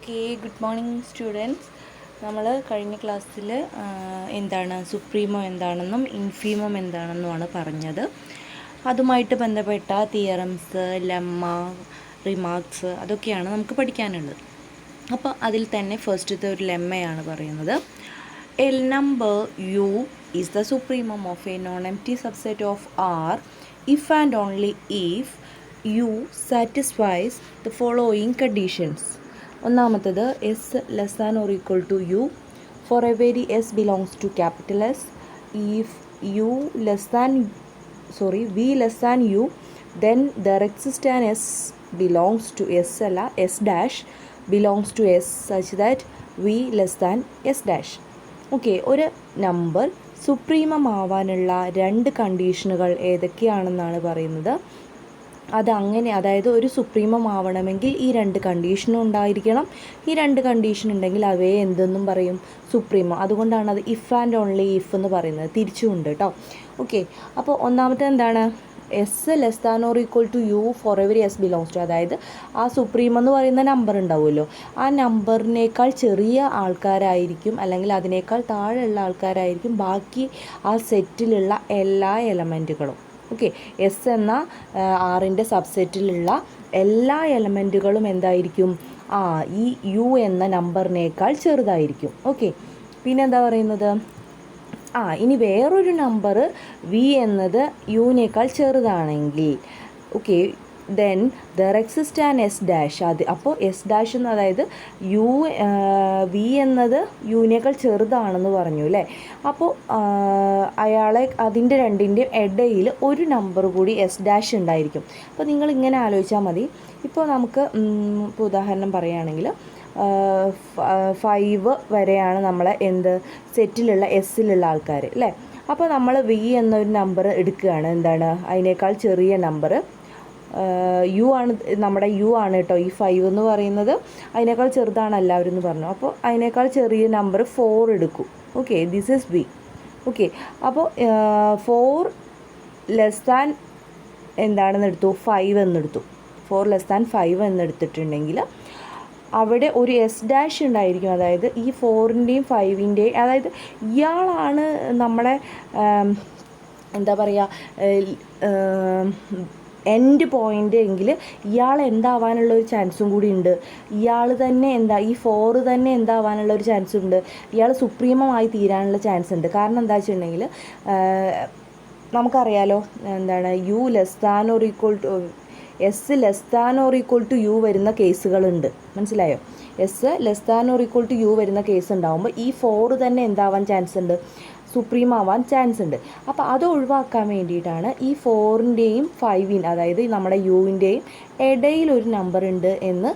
Okay, good morning students. നമ്മൾ കഴിഞ്ഞ ക്ലാസ്സിൽ എന്താണ് സുപ്രീമോ എന്താണെന്നും ഇൻഫീമം എന്താണെന്നുമാണ് പറഞ്ഞത്. അതുമായിട്ട് ബന്ധപ്പെട്ട തിയറംസ്, ലെമ്മ, റിമാർക്സ് അതൊക്കെയാണ് നമുക്ക് പഠിക്കാനുള്ളത്. അപ്പോൾ അതിൽ തന്നെ ഫസ്റ്റത്തെ ഒരു ലെമ്മയാണ് പറയുന്നത്. A number U is the supremum of a non empty subset of R if and only if U satisfies the following conditions. ഒന്നാമത്തത് S less than or equal to U for every S belongs to capital S. If U less than V less than U then there exist an S belongs to S അല്ല S dash belongs to S such that V less than S dash. Okay, ഒരു number supremum ആവാനുള്ള രണ്ട് കണ്ടീഷനുകൾ ഏതൊക്കെയാണെന്നാണ് പറയുന്നത്. അതായത് ഒരു supremum ആവണമെങ്കിൽ ഈ രണ്ട് കണ്ടീഷനും ഉണ്ടായിരിക്കണം. ഈ രണ്ട് കണ്ടീഷൻ ഉണ്ടെങ്കിൽ അവയെ എന്തെന്നും പറയും? സുപ്രീമം. അതുകൊണ്ടാണ് അത് ഇഫ് ആൻഡ് ഓൺലി ഇഫ് എന്ന് പറയുന്നത്. തിരിച്ചുമുണ്ട് കേട്ടോ. ഓക്കെ, അപ്പോൾ ഒന്നാമത്തെ എന്താണ്? S less than or equal to U for every S belongs to. അതായത് ആ സുപ്രീമം എന്ന് പറയുന്ന നമ്പർ ഉണ്ടാവുമല്ലോ, ആ നമ്പറിനേക്കാൾ ചെറിയ ആൾക്കാരായിരിക്കും അല്ലെങ്കിൽ അതിനേക്കാൾ താഴെയുള്ള ആൾക്കാരായിരിക്കും ബാക്കി ആ സെറ്റിലുള്ള എല്ലാ എലമെൻറ്റുകളും. ഓക്കെ, എസ് എന്ന ആറിൻ്റെ സബ്സെറ്റിലുള്ള എല്ലാ എലമെൻറ്റുകളും എന്തായിരിക്കും? ഈ യു എന്ന നമ്പറിനേക്കാൾ ചെറുതായിരിക്കും. ഓക്കെ, പിന്നെ എന്താ പറയുന്നത്? ഇനി വേറൊരു നമ്പർ വി എന്നത് യുവിനേക്കാൾ ചെറുതാണെങ്കിൽ okay then there exist an S dash. അപ്പോൾ എസ് ഡാഷ് എന്ന് അതായത് വി എന്നത് യുവിനേക്കാൾ ചെറുതാണെന്ന് പറഞ്ഞു അല്ലേ. അപ്പോൾ അയാളെ അതിൻ്റെ രണ്ടിൻ്റെയും ഇടയിൽ ഒരു നമ്പർ കൂടി എസ് ഡാഷ് ഉണ്ടായിരിക്കും. അപ്പോൾ നിങ്ങൾ ഇങ്ങനെ ആലോചിച്ചാൽ മതി. ഇപ്പോൾ നമുക്ക് ഇപ്പോൾ ഉദാഹരണം പറയുകയാണെങ്കിൽ 5 വരെയാണ് നമ്മളെ സെറ്റിലുള്ള എസ്സിലുള്ള ആൾക്കാർ അല്ലേ. അപ്പോൾ നമ്മൾ വി എന്നൊരു നമ്പർ എടുക്കുകയാണ്. എന്താണ് അതിനേക്കാൾ ചെറിയ നമ്പർ യു ആണ്. നമ്മുടെ യു ആണ് കേട്ടോ ഈ 5 എന്ന് പറയുന്നത്. അതിനേക്കാൾ ചെറുതാണ് എല്ലാവരും എന്ന് പറഞ്ഞു. അപ്പോൾ അതിനേക്കാൾ ചെറിയ നമ്പർ 4 എടുക്കും. Okay, this is V. Okay, അപ്പോൾ 4 ലെസ് ദാൻ എന്താണെന്ന് എടുത്തു? 5 എന്നെടുത്തു. 4 ലെസ് ദാൻ 5 എന്നെടുത്തിട്ടുണ്ടെങ്കിൽ അവിടെ ഒരു എസ് ഡാഷ് ഉണ്ടായിരിക്കും. അതായത് ഈ 4ൻ്റെയും 5ൻ്റെയും അതായത് ഇയാളാണ് നമ്മളെ എന്താ പറയുക എൻഡ് പോയിൻ്റ് എങ്കിൽ ഇയാൾ എന്താവാനുള്ളൊരു ചാൻസും കൂടി ഉണ്ട്. ഇയാൾ തന്നെ ഈ 4 തന്നെ എന്താവാനുള്ളൊരു ചാൻസ് ഉണ്ട്. ഇയാൾ സുപ്രീമമായി തീരാനുള്ള ചാൻസ് ഉണ്ട്. കാരണം എന്താ വെച്ചിട്ടുണ്ടെങ്കിൽ നമുക്കറിയാലോ എന്താണ് U less than or equal to S less than or equal to U വരുന്ന കേസുകളുണ്ട്. മനസ്സിലായോ? S less than or equal to U വരുന്ന കേസ് ഉണ്ടാകുമ്പോൾ ഈ 4 തന്നെ എന്താവാൻ ചാൻസ് ഉണ്ട്? സുപ്രീം ആവാൻ ചാൻസ് ഉണ്ട്. അപ്പോൾ അത് ഒഴിവാക്കാൻ വേണ്ടിയിട്ടാണ് ഈ 4ൻ്റെയും 5 അതായത് നമ്മുടെ യുവിൻ്റെയും ഇടയിൽ ഒരു നമ്പർ ഉണ്ട് എന്ന്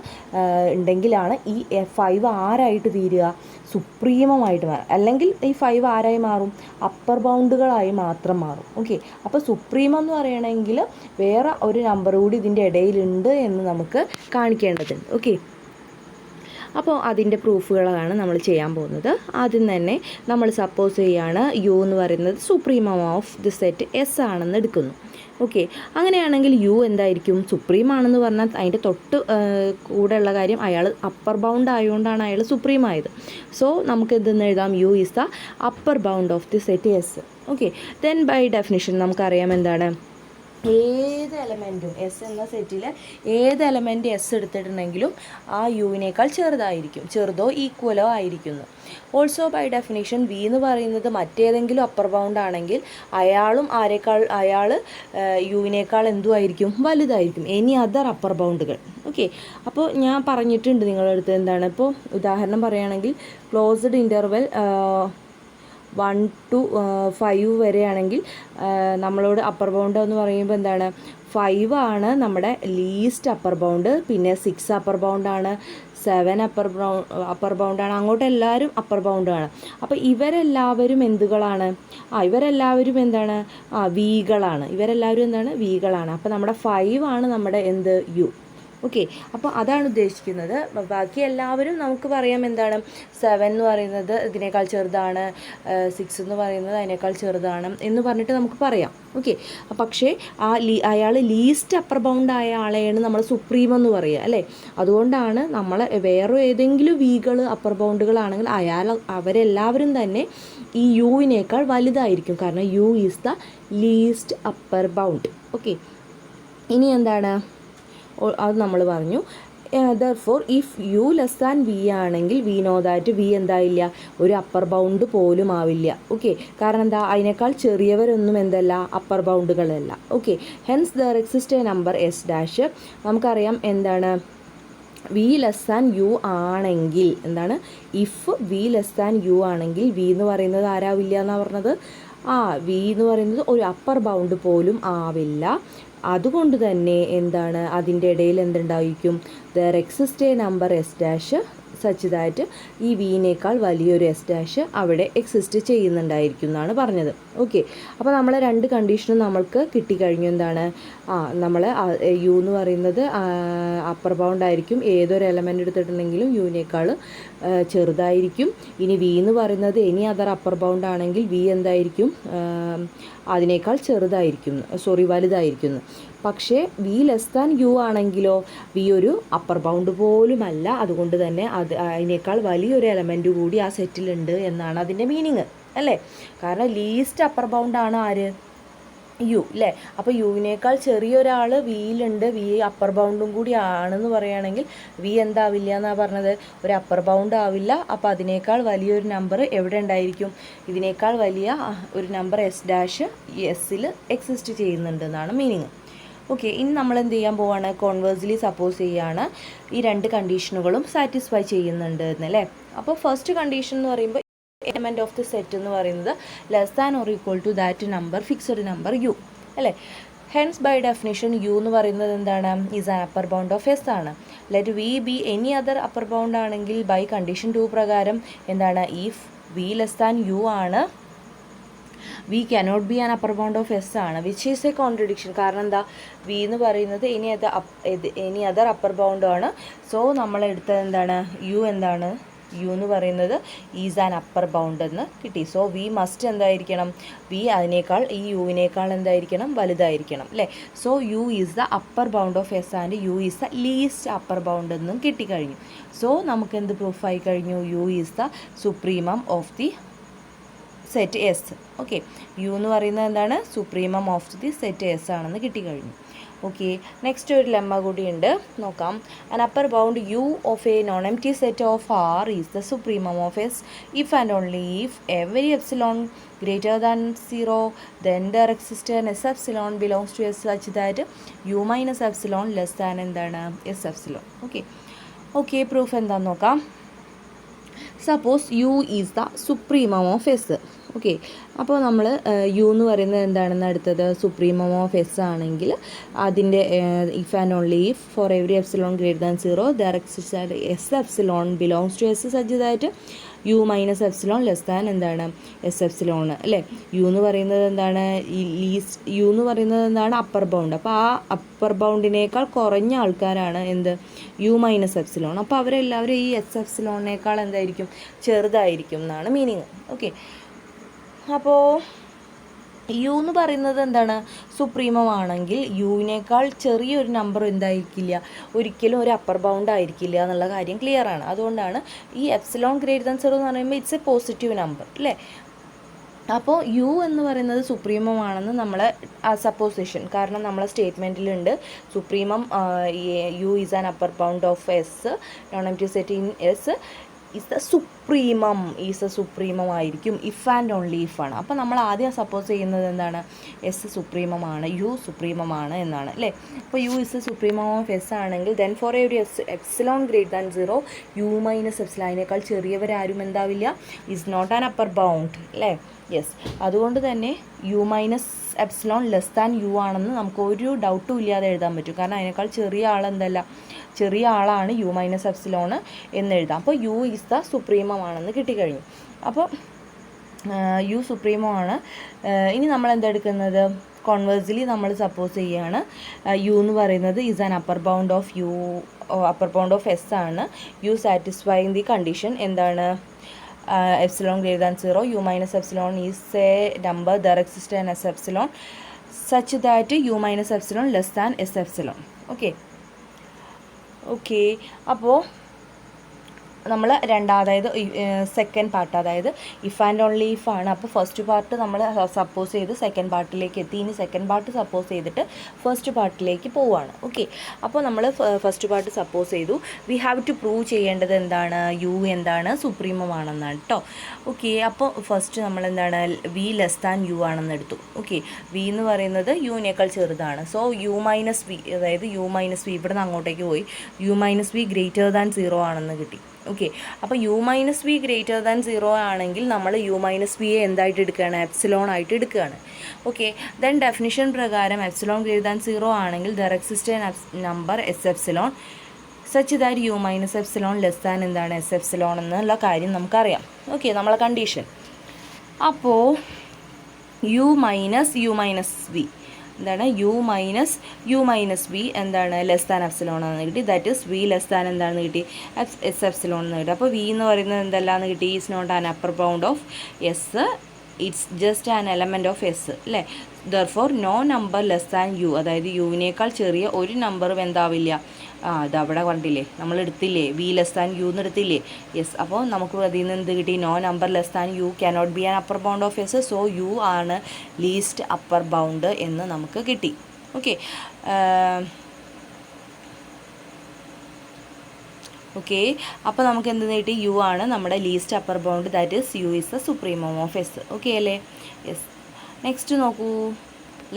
ഉണ്ടെങ്കിലാണ് ഈ 5 ആരായിട്ട് തീരുക? സുപ്രീമമായിട്ട് മാറും. അല്ലെങ്കിൽ ഈ 5 ആരായി മാറും? അപ്പർ ബൗണ്ടുകളായി മാത്രം മാറും. ഓക്കെ, അപ്പോൾ സുപ്രീമം എന്ന് പറയണമെങ്കിൽ വേറെ ഒരു നമ്പർ കൂടി ഇതിൻ്റെ ഇടയിലുണ്ട് എന്ന് നമുക്ക് കാണിക്കേണ്ടതുണ്ട്. ഓക്കെ, അപ്പോൾ അതിൻ്റെ പ്രൂഫുകളാണ് നമ്മൾ ചെയ്യാൻ പോകുന്നത്. ആദ്യം തന്നെ നമ്മൾ സപ്പോസ് ചെയ്യുകയാണ് യു എന്ന് പറയുന്നത് supremum of the set S ആണെന്ന് എടുക്കുന്നു. ഓക്കെ, അങ്ങനെയാണെങ്കിൽ യു എന്തായിരിക്കും? സുപ്രീം ആണെന്ന് പറഞ്ഞാൽ അതിൻ്റെ തൊട്ട് കൂടെയുള്ള കാര്യം അയാൾ അപ്പർ ബൗണ്ട് ആയതുകൊണ്ടാണ് അയാൾ സുപ്രീം ആയത്. സോ നമുക്ക് എന്തെന്ന് എഴുതാം? U is the upper bound of the set S. Okay, then by definition നമുക്കറിയാം എന്താണ്? ഏത് എലമെൻറ്റും എസ് എന്ന സെറ്റിൽ ഏത് എലമെൻറ്റ് എസ് എടുത്തിട്ടുണ്ടെങ്കിലും ആ യുവിനേക്കാൾ ചെറുതോ ഈക്വലോ ആയിരിക്കുന്നു. ഓൾസോ ബൈ ഡെഫിനിഷൻ വി എന്ന് പറയുന്നത് മറ്റേതെങ്കിലും അപ്പർ ബൗണ്ട് ആണെങ്കിൽ അയാൾ യുവിനേക്കാൾ എന്തുമായിരിക്കും? വലുതായിരിക്കും. എനി അതർ അപ്പർ ബൗണ്ടുകൾ. ഓക്കെ, അപ്പോൾ ഞാൻ പറഞ്ഞിട്ടുണ്ട് നിങ്ങളുടെ അടുത്ത് എന്താണ്. ഇപ്പോൾ ഉദാഹരണം പറയുകയാണെങ്കിൽ ക്ലോസ്ഡ് ഇൻ്റർവെൽ 1 to 5 വരെയാണെങ്കിൽ നമ്മളോട് അപ്പർ ബൗണ്ട് എന്ന് പറയുമ്പോൾ എന്താണ്? 5 ആണ് നമ്മുടെ ലീസ്റ്റ് അപ്പർ ബൗണ്ട്. പിന്നെ 6 അപ്പർ ബൗണ്ടാണ്, 7 അപ്പർ ബൗണ്ടാണ്. അങ്ങോട്ട് എല്ലാവരും അപ്പർ ബൗണ്ടാണ്. അപ്പോൾ ഇവരെല്ലാവരും എന്തുകളാണ്? ഇവരെല്ലാവരും എന്താണ്? വികളാണ്. ഇവരെല്ലാവരും എന്താണ്? വികളാണ്. അപ്പോൾ നമ്മുടെ 5 ആണ് നമ്മുടെ യു. ഓക്കെ, അപ്പോൾ അതാണ് ഉദ്ദേശിക്കുന്നത്. ബാക്കി എല്ലാവരും നമുക്ക് പറയാം എന്താണ് 7 എന്ന് പറയുന്നത് ഇതിനേക്കാൾ ചെറുതാണ്, 6 എന്ന് പറയുന്നത് അതിനേക്കാൾ ചെറുതാണ് എന്ന് പറഞ്ഞിട്ട് നമുക്ക് പറയാം. ഓക്കെ, പക്ഷേ അയാൾ ലീസ്റ്റ് അപ്പർ ബൗണ്ട് ആയ ആളെയാണ് നമ്മൾ സുപ്രീം എന്ന് പറയുക അല്ലേ. അതുകൊണ്ടാണ് നമ്മൾ വേറെ ഏതെങ്കിലും വികൾ അപ്പർ ബൗണ്ടുകളാണെങ്കിൽ അവരെല്ലാവരും തന്നെ ഈ യുവിനേക്കാൾ വലുതായിരിക്കും, കാരണം U is the least upper bound. Okay, ഇനി എന്താണ് അത് നമ്മൾ പറഞ്ഞു. therefore if u less than v ആണെങ്കിൽ we know that v എന്തായില്ല, ഒരു അപ്പർ ബൗണ്ട് പോലും ആവില്ല. ഓക്കെ, കാരണം എന്താ, അതിനേക്കാൾ ചെറിയവരൊന്നും എന്തല്ല, അപ്പർ ബൗണ്ടുകളല്ല. Okay, hence there exists a number s dash. നമുക്കറിയാം എന്താണ്, വി ലെസ് ദാൻ യു ആണെങ്കിൽ എന്താണ്, if V less than U ആണെങ്കിൽ വി എന്ന് പറയുന്നത് ആരാവില്ല എന്നാണ് പറഞ്ഞത്, വി എന്ന് പറയുന്നത് ഒരു അപ്പർ ബൗണ്ട് പോലും ആവില്ല. അതുകൊണ്ട് തന്നെ എന്താണ്, അതിൻ്റെ ഇടയിൽ എന്തുണ്ടായിരിക്കും, there exist a number S dash such that ഈ വിനേക്കാൾ വലിയൊരു എസ് ഡാഷ് അവിടെ എക്സിസ്റ്റ് ചെയ്യുന്നുണ്ടായിരിക്കും എന്നാണ് പറഞ്ഞത്. ഓക്കെ, അപ്പോൾ നമ്മൾ രണ്ട് കണ്ടീഷനും നമ്മൾക്ക് കിട്ടിക്കഴിഞ്ഞു. എന്താണ്, നമ്മൾ യു എന്ന് പറയുന്നത് അപ്പർ ബൗണ്ട് ആയിരിക്കും, ഏതൊരു എലമെൻ്റ് എടുത്തിട്ടുണ്ടെങ്കിലും യുവിനേക്കാൾ ചെറുതായിരിക്കും. ഇനി വി എന്ന് പറയുന്നത് എനി അതർ അപ്പർ ബൗണ്ട് ആണെങ്കിൽ വി എന്തായിരിക്കും, അതിനേക്കാൾ വലുതായിരിക്കുന്നു. പക്ഷേ വി ലെസ് ദാൻ യു ആണെങ്കിലോ വി ഒരു അപ്പർ ബൗണ്ട് പോലുമല്ല. അതുകൊണ്ട് തന്നെ അതിനേക്കാൾ വലിയൊരു എലമെൻറ്റ് കൂടി ആ സെറ്റിലുണ്ട് എന്നാണ് അതിൻ്റെ മീനിങ് അല്ലേ. കാരണം ലീസ്റ്റ് അപ്പർ ബൗണ്ട് ആണ് ആര്, യു അല്ലേ. അപ്പോൾ യുവിനേക്കാൾ ചെറിയൊരാൾ വിയിലുണ്ട്, വി അപ്പർ ബൗണ്ടും കൂടി ആണെന്ന് പറയുകയാണെങ്കിൽ വി എന്താവില്ല എന്നാണ് പറഞ്ഞത്, ഒരു അപ്പർ ബൗണ്ട് ആവില്ല. അപ്പോൾ അതിനേക്കാൾ വലിയൊരു നമ്പർ എവിടെ ഉണ്ടായിരിക്കും, ഇതിനേക്കാൾ വലിയ ഒരു നമ്പർ എസ് ഡാഷ് എസ്സിൽ എക്സിസ്റ്റ് ചെയ്യുന്നുണ്ട് എന്നാണ് മീനിങ്. ഓക്കെ, ഇനി നമ്മൾ എന്ത് ചെയ്യാൻ പോവാണ്, കോൺവേഴ്സ്ലി സപ്പോസ് ചെയ്യുകയാണ് ഈ രണ്ട് കണ്ടീഷനുകളും സാറ്റിസ്ഫൈ ചെയ്യുന്നുണ്ട് എന്നല്ലേ. അപ്പോൾ ഫസ്റ്റ് കണ്ടീഷൻ എന്ന് പറയുമ്പോൾ എലമെൻറ്റ് ഓഫ് ദി സെറ്റ് എന്ന് പറയുന്നത് less than or equal to that number, fixed number U അല്ലേ. ഹെൻസ് ബൈ ഡെഫിനിഷൻ യു എന്ന് പറയുന്നത് എന്താണ്, is an upper bound of S ആണ്. Let V be any other upper bound ആണെങ്കിൽ by condition 2 പ്രകാരം എന്താണ്, if V less than U ആണ്, V cannot be an upper bound of S ആണ്, which is a contradiction. കാരണം എന്താ, V എന്ന് പറയുന്നത് എനി അതർ അപ്പർ ബൗണ്ട് ആണ്. സോ നമ്മൾ എടുത്തത് എന്താണ്, യു എന്താണ്, യു എന്ന് പറയുന്നത് ഈസ് ആൻ അപ്പർ ബൗണ്ട് എന്ന് കിട്ടി. സോ വി മസ്റ്റ് എന്തായിരിക്കണം, വി അതിനേക്കാൾ ഈ യുവിനേക്കാൾ എന്തായിരിക്കണം, വലുതായിരിക്കണം അല്ലേ. So U is the upper bound of S and U is the least upper bound എന്നും കിട്ടിക്കഴിഞ്ഞു. സോ നമുക്ക് എന്ത് പ്രൂഫായി കഴിഞ്ഞു, U is the supremum of the set S. Okay, U എന്ന് പറയുന്നത് എന്താണ്, supremum of the set S ആണെന്ന് കിട്ടിക്കഴിഞ്ഞു. ഓക്കെ, നെക്സ്റ്റ് ഒരു ലെമ്മ കൂടിയുണ്ട്, നോക്കാം. An upper bound U of a non empty set of R is the supremum of S if and only if every epsilon greater than 0 then there exists an s epsilon belongs to s such that u minus epsilon less than എന്താണ്, s epsilon. Okay, proof എന്താണെന്ന് നോക്കാം. Suppose you is the supremum of S. Okay, അപ്പോൾ നമ്മൾ U എന്ന് പറയുന്നത് എന്താണെന്ന് അടുത്തത് supremum of S ആണെങ്കിൽ അതിൻ്റെ if and only if for every epsilon greater than 0 there exist S epsilon belongs to S such that U minus epsilon less than എന്താണ്, S epsilon അല്ലേ. യു എന്ന് പറയുന്നത് എന്താണ്, യു എന്ന് പറയുന്നത് എന്താണ്, അപ്പർ ബൗണ്ട്. അപ്പോൾ ആ അപ്പർ ബൗണ്ടിനേക്കാൾ കുറഞ്ഞ ആൾക്കാരാണ് എന്ത്, യു മൈനസ് എപ്സിലോൺ. അപ്പോൾ അവരെല്ലാവരും ഈ എസ് എപ്സിലോണിനേക്കാൾ എന്തായിരിക്കും, ചെറുതായിരിക്കും എന്നാണ് മീനിങ്. ഓക്കെ, അപ്പോൾ യു എന്ന് പറയുന്നത് എന്താണ്, സുപ്രീമം ആണെങ്കിൽ യുവിനേക്കാൾ ചെറിയൊരു നമ്പർ എന്തായിരിക്കില്ല, ഒരിക്കലും ഒരു അപ്പർ ബൗണ്ട് ആയിരിക്കില്ല എന്നുള്ള കാര്യം ക്ലിയർ ആണ്. അതുകൊണ്ടാണ് ഈ എപ്സിലോൺ ഗ്രേറ്റർ ദാൻ 0 എന്ന് പറയുമ്പോൾ ഇറ്റ്സ് എ പോസിറ്റീവ് നമ്പർ അല്ലേ. അപ്പോൾ യു എന്ന് പറയുന്നത് സുപ്രീമം ആണെന്ന് നമ്മൾ സപ്പോസിഷൻ, കാരണം നമ്മളെ സ്റ്റേറ്റ്മെൻറ്റിലുണ്ട് supremum U is an upper bound of S non empty set in S is the supremum ആയിരിക്കും ഇഫ് ആൻഡ് ഓൺലി ഇഫ് ആണ്. അപ്പോൾ നമ്മൾ ആദ്യം സപ്പോസ് ചെയ്യുന്നത് എന്താണ്, എസ് സുപ്രീമമാണ്, യു സുപ്രീമമാണ് എന്നാണ് അല്ലേ. അപ്പോൾ U is supremum of S ആണെങ്കിൽ then for every epsilon greater than 0 U minus എപ്സിലോണിനേക്കാൾ ചെറിയവരാരും എന്താവില്ല, is not an upper bound അല്ലേ. യെസ്, അതുകൊണ്ട് തന്നെ U minus epsilon less than U ആണെന്ന് നമുക്ക് ഒരു ഡൗട്ടും ഇല്ലാതെ എഴുതാൻ പറ്റും. കാരണം അതിനേക്കാൾ ചെറിയ ആളാണ് യു മൈനസ് എപ്സിലോൺ എന്ന് എഴുതാം. അപ്പോൾ യു ഈസ് ദ സുപ്രീമം ആണെന്ന് കിട്ടിക്കഴിഞ്ഞു. അപ്പോൾ യു സുപ്രീമം ആണ്. ഇനി നമ്മൾ എന്താ എടുക്കുന്നത്, കോൺവേഴ്സ്ലി നമ്മൾ സപ്പോസ് ചെയ്യുകയാണ് യു എന്ന് പറയുന്നത് is an upper bound of S ആണ്. യു സാറ്റിസ്ഫൈങ് ദി കണ്ടീഷൻ എന്താണ്, epsilon greater than 0, u minus epsilon is a number there exists an s epsilon such that u minus epsilon less than s epsilon. Okay അപ്പോൾ നമ്മൾ അതായത് second part, അതായത് if and only if ആണ്. അപ്പോൾ first part നമ്മൾ suppose ചെയ്ത് second പാർട്ടിലേക്ക് എത്തി. ഇനി സെക്കൻഡ് പാർട്ട് സപ്പോസ് ചെയ്തിട്ട് ഫസ്റ്റ് പാർട്ടിലേക്ക് പോവുകയാണ്. ഓക്കെ, അപ്പോൾ നമ്മൾ ഫസ്റ്റ് പാർട്ട് സപ്പോസ് ചെയ്തു. വി ഹാവ് ടു പ്രൂവ് ചെയ്യേണ്ടത് എന്താണ്, യു എന്താണ്, സുപ്രീമം ആണെന്നാണ് കേട്ടോ. ഓക്കെ, അപ്പോൾ ഫസ്റ്റ് നമ്മൾ എന്താണ്, വി ലെസ് ദാൻ യു ആണെന്ന് എടുത്തു. ഓക്കെ, വി എന്ന് പറയുന്നത് യുവിനേക്കാൾ ചെറുതാണ്. സോ യു മൈനസ് വി, അതായത് യു മൈനസ് വി ഇവിടെ നിന്ന് അങ്ങോട്ടേക്ക് പോയി U minus V greater than 0 ആണെന്ന് കിട്ടി. ഓക്കെ, അപ്പോൾ U minus V greater than 0 ആണെങ്കിൽ നമ്മൾ യു മൈനസ് വിയെ എന്തായിട്ട് എടുക്കുകയാണ്, എപ്സിലോൺ ആയിട്ട് എടുക്കുകയാണ്. ഓക്കെ, ദെൻ ഡെഫിനിഷൻ പ്രകാരം എപ്സിലോൺ ഗ്രേറ്റർ ദാൻ 0 ആണെങ്കിൽ there exist an number S epsilon such that U minus epsilon less than എന്താണ്, എസ് എപ്സിലോൺ എന്നുള്ള കാര്യം നമുക്കറിയാം. ഓക്കെ, നമ്മളെ കണ്ടീഷൻ. അപ്പോൾ യു മൈനസ് വി എന്താണ്, യു മൈനസ് വി എന്താണ്, ലെസ് ദാൻ എപ്സിലോൺ എന്ന് കിട്ടി. That is V less than എന്താണെന്ന് കിട്ടി, എസ് എപ്സിലോൺ എന്ന് കിട്ടി. അപ്പോൾ വി എന്ന് പറയുന്നത് എന്തെല്ലാമെന്ന് കിട്ടി, is not an upper bound of S, it's just an element of S അല്ലേ. Therefore no number less than U, അതായത് യുവിനേക്കാൾ ചെറിയ ഒരു നമ്പറും എന്താവില്ല. ഇതവിടെ കണ്ടില്ലേ, നമ്മൾ എടുത്തില്ലേ, വി ലെസ് ദാൻ യു എന്ന് എടുത്തില്ലേ. യെസ്, അപ്പോൾ നമുക്ക് അതിൽ നിന്ന് എന്ത് കിട്ടി, no number less than U cannot be an upper bound of S. So U ആണ് ലീസ്റ്റ് അപ്പർ ബൗണ്ട് എന്ന് നമുക്ക് കിട്ടി. ഓക്കെ, അപ്പോൾ നമുക്ക് എന്ത് കിട്ടി, യു ആണ് നമ്മുടെ least upper bound. That is U is the supremum of S. Okay അല്ലേ. യെസ്, നെക്സ്റ്റ് നോക്കൂ.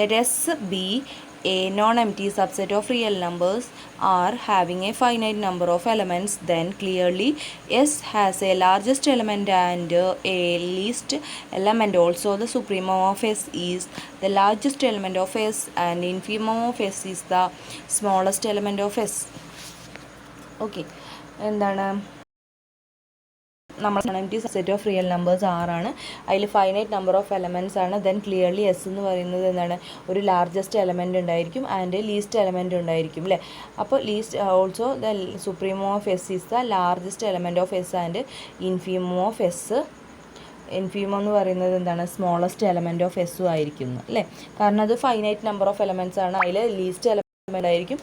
Let S be a non-empty subset of real numbers are having a finite number of elements, then clearly S has a largest element and a least element also. The supremum of S is the largest element of S and infimum of S is the smallest element of S. Okay, എന്താണ്, നമ്മൾ empty set of real numbers ആറാണ്, അതിൽ finite number of elements ആണ്. Then clearly S എന്ന് പറയുന്നത് എന്താണ്, ഒരു largest element ഉണ്ടായിരിക്കും ആൻഡ് ലീസ്റ്റ് എലമെൻറ്റ് ഉണ്ടായിരിക്കും അല്ലേ. അപ്പോൾ least also the supremum of S is the largest element of S and infimum of S, infimum എന്ന് പറയുന്നത് എന്താണ്, സ്മോളസ്റ്റ് എലമെൻറ്റ് ഓഫ് എസ്സും ആയിരിക്കുന്നു അല്ലേ. കാരണം അത് ഫൈനൈറ്റ് നമ്പർ ഓഫ് എലമെൻറ്റ്സ് ആണ്. അതിൽ ലീസ്റ്റ് എലമെൻറ്റ് ആയിരിക്കും,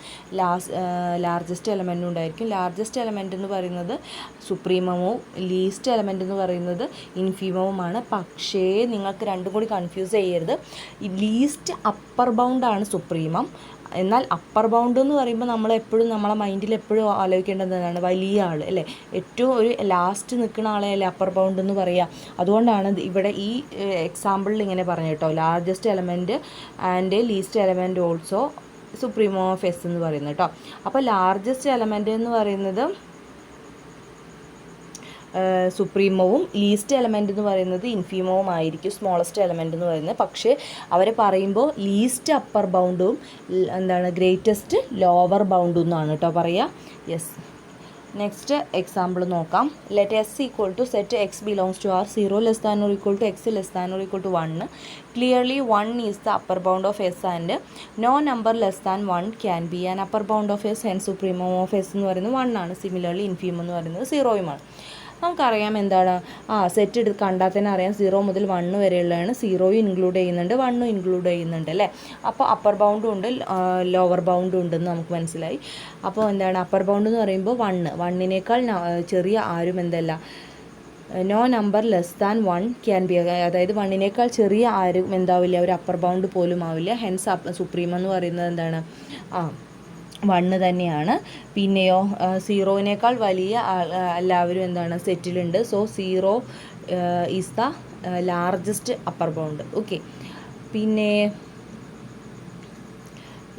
ലാർജസ്റ്റ് എലമെൻറ്റും ഉണ്ടായിരിക്കും. ലാർജസ്റ്റ് എലമെൻറ്റ് എന്ന് പറയുന്നത് സുപ്രീമവും ലീസ്റ്റ് എലമെൻറ്റ് എന്ന് പറയുന്നത് ഇൻഫീമവുമാണ്. പക്ഷേ നിങ്ങൾക്ക് രണ്ടും കൂടി കൺഫ്യൂസ് ചെയ്യരുത്. ഈ ലീസ്റ്റ് അപ്പർ ബൗണ്ടാണ് സുപ്രീമം. എന്നാൽ അപ്പർ ബൗണ്ട് എന്ന് പറയുമ്പോൾ നമ്മളെപ്പോഴും നമ്മളെ മൈൻഡിൽ എപ്പോഴും ആലോചിക്കേണ്ടത് എന്താണ്, വലിയ ആൾ അല്ലേ, ഏറ്റവും ഒരു ലാസ്റ്റ് നിൽക്കുന്ന ആളെ അല്ലേ അപ്പർ ബൗണ്ട് എന്ന് പറയുക. അതുകൊണ്ടാണ് ഇവിടെ ഈ എക്സാമ്പിളിൽ ഇങ്ങനെ പറഞ്ഞു കേട്ടോ, largest element and least element also സുപ്രീമോ of S എന്ന് പറയുന്നത് കേട്ടോ. അപ്പോൾ ലാർജസ്റ്റ് എലമെൻറ്റ് എന്ന് പറയുന്നത് സുപ്രീമവും ലീസ്റ്റ് എലമെൻറ്റ് എന്ന് പറയുന്നത് ഇൻഫീമവും ആയിരിക്കും, സ്മോളസ്റ്റ് എലമെൻറ്റ് എന്ന് പറയുന്നത്. പക്ഷേ അവർ പറയുമ്പോൾ ലീസ്റ്റ് അപ്പർ ബൗണ്ടും എന്താണ് ഗ്രേറ്റസ്റ്റ് ലോവർ ബൗണ്ടും എന്നാണ് കേട്ടോ പറയുക. യെസ്, നെക്സ്റ്റ് എക്സാമ്പിൾ നോക്കാം. Let S equal to set X belongs to R 0 less than or equal to X less than or equal to 1. Clearly 1 is the upper bound of S and no number less than 1 can be an upper bound of S. Hence supremo of S എന്ന് പറയുന്നത് 1 ആണ്. Similarly ഇൻഫീമോ എന്ന് പറയുന്നത് 0യുമാണ്. നമുക്കറിയാം എന്താണ്, set എടുത്ത് കണ്ടാൽ തന്നെ അറിയാം 0 മുതൽ 1 വരെയുള്ളതാണ്. 0യും ഇൻക്ലൂഡ് ചെയ്യുന്നുണ്ട്, 1ഉം ഇൻക്ലൂഡ് ചെയ്യുന്നുണ്ട് അല്ലേ. അപ്പോൾ അപ്പർ ബൗണ്ടും ഉണ്ട് ലോവർ ബൗണ്ടും ഉണ്ടെന്ന് നമുക്ക് മനസ്സിലായി. അപ്പോൾ എന്താണ് അപ്പർ ബൗണ്ട് എന്ന് പറയുമ്പോൾ 1നേക്കാൾ ചെറിയ ആരും എന്തല്ല, no number less than 1 can be, അതായത് 1നേക്കാൾ ചെറിയ ആരും എന്താവില്ല, ഒരു അപ്പർ ബൗണ്ട് പോലും ആവില്ല. ഹെൻസ് സുപ്രീം എന്ന് പറയുന്നത് എന്താണ്, 1 തന്നെയാണ്. പിന്നെയോ 0നേക്കാൾ വലിയ എല്ലാവരും എന്താണ് സെറ്റിലുണ്ട്. So 0 is the largest upper bound. Okay, പിന്നെ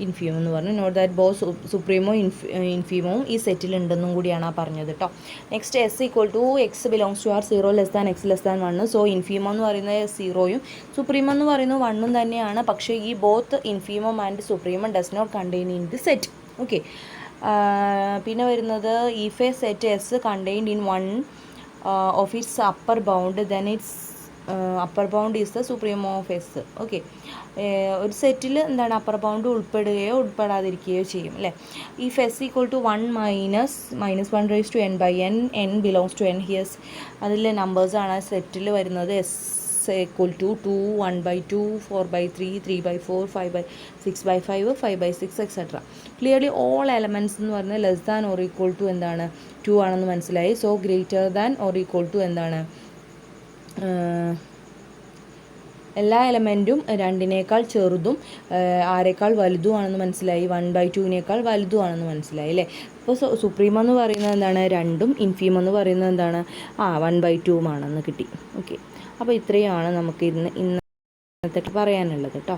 ഇൻഫീമോ എന്ന് പറഞ്ഞു. നോട്ട് ദാറ്റ് ബോത്ത് സുപ്രീമോ ഇൻഫീമോവും ഈ സെറ്റിലുണ്ടെന്നും കൂടിയാണ് പറഞ്ഞത് കേട്ടോ. Next S equal to X belongs to R 0 less than X less than 1. So infimum എന്ന് പറയുന്നത് 0യും സുപ്രീമോ എന്ന് പറയുന്നത് 1ഉം തന്നെയാണ്. പക്ഷേ ഈ both infimum and supremum does not contain in the set. Okay, പിന്നെ വരുന്നത് if a set S contained in 1 of its upper bound then its upper bound is the supremum of S. Okay, ഒരു സെറ്റിൽ എന്താണ് upper bound ഉൾപ്പെടുകയോ ഉൾപ്പെടാതിരിക്കുകയോ ചെയ്യും അല്ലേ. If S equal to 1 minus 1 raise to n by n belongs to n here's, അതിൽ നമ്പേഴ്സാണ് സെറ്റിൽ വരുന്നത്. S equal to 2, 1/2, 4/3, 3/4, 5/6/5, 5/6 et cetera. Clearly all elements എന്ന് പറഞ്ഞാൽ less than or equal to എന്താണ് 2 ആണെന്ന് മനസ്സിലായി. So greater than or equal to എന്താണ് എല്ലാ എലമെൻറ്റും 2 ചെറുതും ആരേക്കാൾ വലുതുമാണെന്ന് മനസ്സിലായി. 1/2 വലുതുമാണെന്ന് മനസ്സിലായി അല്ലേ. അപ്പോൾ സുപ്രീം എന്ന് പറയുന്നത് എന്താണ് 2ഉം ഇൻഫീം എന്ന് പറയുന്നത് എന്താണ് 1/2 കിട്ടി. ഓക്കെ, അപ്പോൾ ഇത്രയാണ് നമുക്ക് ഇന്നത്തെ പറയാനുള്ളത് കേട്ടോ.